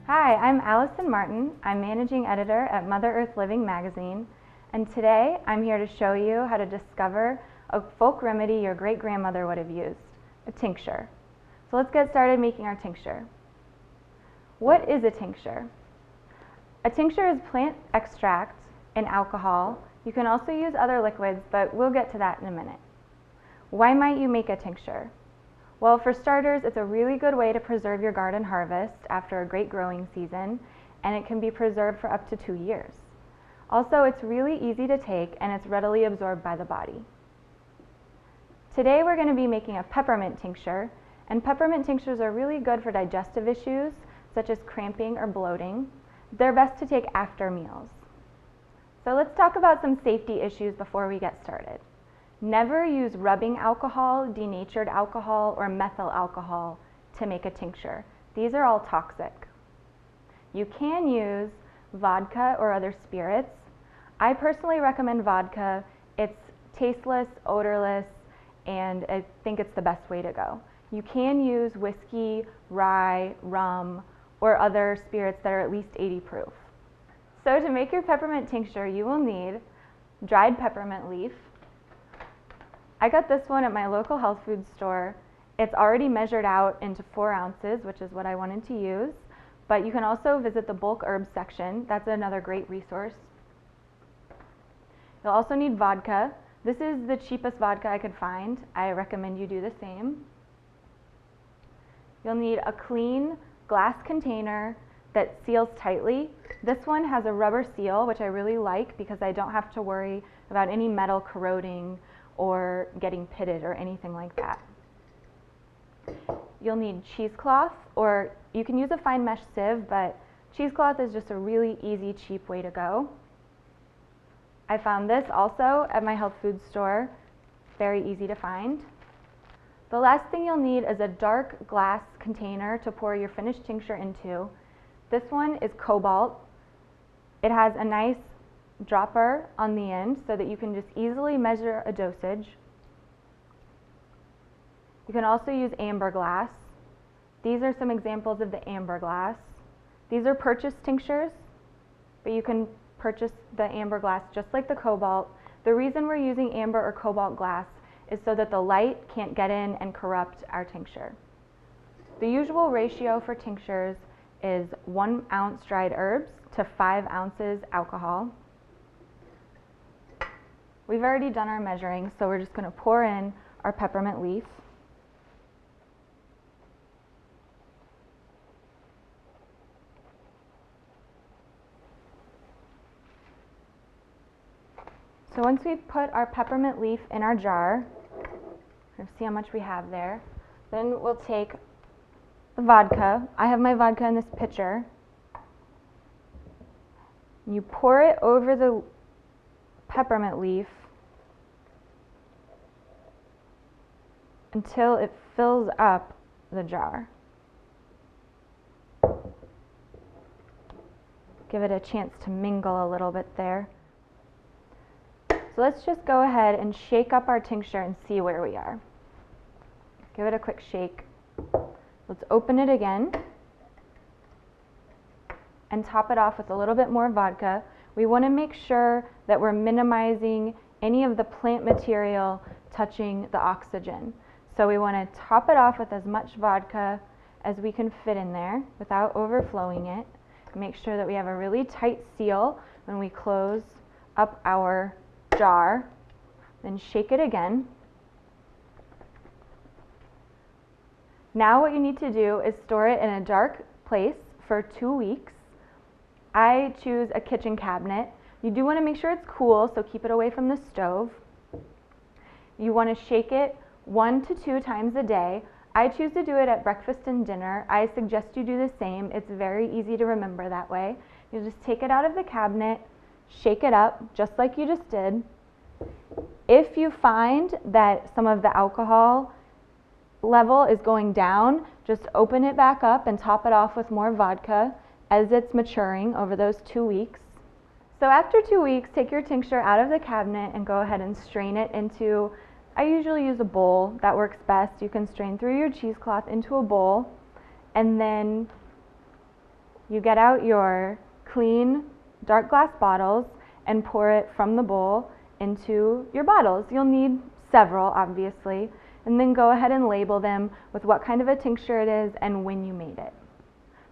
Hi, I'm Allison Martin. I'm managing editor at Mother Earth Living magazine, and today I'm here to show you how to discover a folk remedy your great-grandmother would have used, a tincture. So let's get started making our tincture. What is a tincture? A tincture is plant extract and alcohol. You can also use other liquids, but we'll get to that in a minute. Why might you make a tincture? Well, for starters, it's a really good way to preserve your garden harvest after a great growing season, and it can be preserved for up to 2 years. Also, it's really easy to take and it's readily absorbed by the body. Today we're going to be making a peppermint tincture, and peppermint tinctures are really good for digestive issues such as cramping or bloating. They're best to take after meals. So let's talk about some safety issues before we get started. Never use rubbing alcohol, denatured alcohol, or methyl alcohol to make a tincture. These are all toxic. You can use vodka or other spirits. I personally recommend vodka. It's tasteless, odorless, and I think it's the best way to go. You can use whiskey, rye, rum, or other spirits that are at least 80 proof. So to make your peppermint tincture, you will need dried peppermint leaf. I got this one at my local health food store. It's already measured out into 4 ounces, which is what I wanted to use, but you can also visit the bulk herbs section. That's another great resource. You'll also need vodka. This is the cheapest vodka I could find. I recommend you do the same. You'll need a clean glass container that seals tightly. This one has a rubber seal, which I really like because I don't have to worry about any metal corroding or getting pitted or anything like that. You'll need cheesecloth, or you can use a fine mesh sieve, but cheesecloth is just a really easy, cheap way to go. I found this also at my health food store, very easy to find. The last thing you'll need is a dark glass container to pour your finished tincture into. This one is cobalt. It has a nice dropper on the end so that you can just easily measure a dosage. You can also use amber glass. These are some examples of the amber glass. These are purchased tinctures, but you can purchase the amber glass just like the cobalt. The reason we're using amber or cobalt glass is so that the light can't get in and corrupt our tincture. The usual ratio for tinctures is 1 ounce dried herbs to 5 ounces alcohol. We've already done our measuring, so we're just going to pour in our peppermint leaf. So once we've put our peppermint leaf in our jar, let's see how much we have there, then we'll take the vodka. I have my vodka in this pitcher. You pour it over the peppermint leaf until it fills up the jar. Give it a chance to mingle a little bit there. So let's just go ahead and shake up our tincture and see where we are. Give it a quick shake. Let's open it again and top it off with a little bit more vodka. We want to make sure that we're minimizing any of the plant material touching the oxygen. So we want to top it off with as much vodka as we can fit in there without overflowing it. Make sure that we have a really tight seal when we close up our jar. Then shake it again. Now what you need to do is store it in a dark place for 2 weeks. I choose a kitchen cabinet. You do want to make sure it's cool, so keep it away from the stove. You want to shake it 1 to 2 times a day. I choose to do it at breakfast and dinner. I suggest you do the same. It's very easy to remember that way. You just take it out of the cabinet, shake it up just like you just did. If you find that some of the alcohol level is going down, just open it back up and top it off with more vodka as it's maturing over those 2 weeks. So after 2 weeks, take your tincture out of the cabinet and go ahead and strain it into, I usually use a bowl. That works best. You can strain through your cheesecloth into a bowl, and then You get out your clean dark glass bottles and pour it from the bowl into your bottles. You'll need several, obviously, and then go ahead and label them with what kind of a tincture it is and when you made it.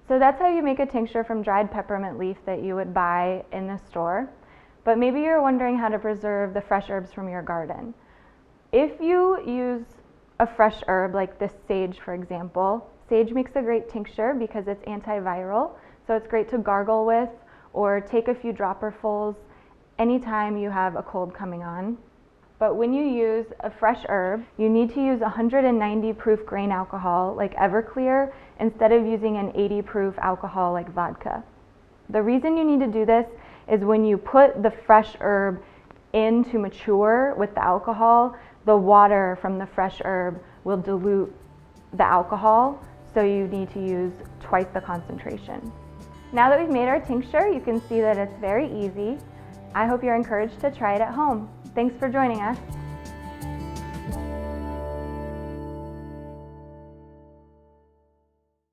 So that's how you make a tincture from dried peppermint leaf that you would buy in the store. But maybe you're wondering how to preserve the fresh herbs from your garden. If you use a fresh herb like this sage, for example, sage makes a great tincture because it's antiviral, so it's great to gargle with or take a few dropperfuls anytime you have a cold coming on. But when you use a fresh herb, you need to use 190 proof grain alcohol like Everclear instead of using an 80 proof alcohol like vodka. The reason you need to do this is when you put the fresh herb in to mature with the alcohol, the water from the fresh herb will dilute the alcohol, so you need to use twice the concentration. Now that we've made our tincture, you can see that it's very easy. I hope you're encouraged to try it at home. Thanks for joining us.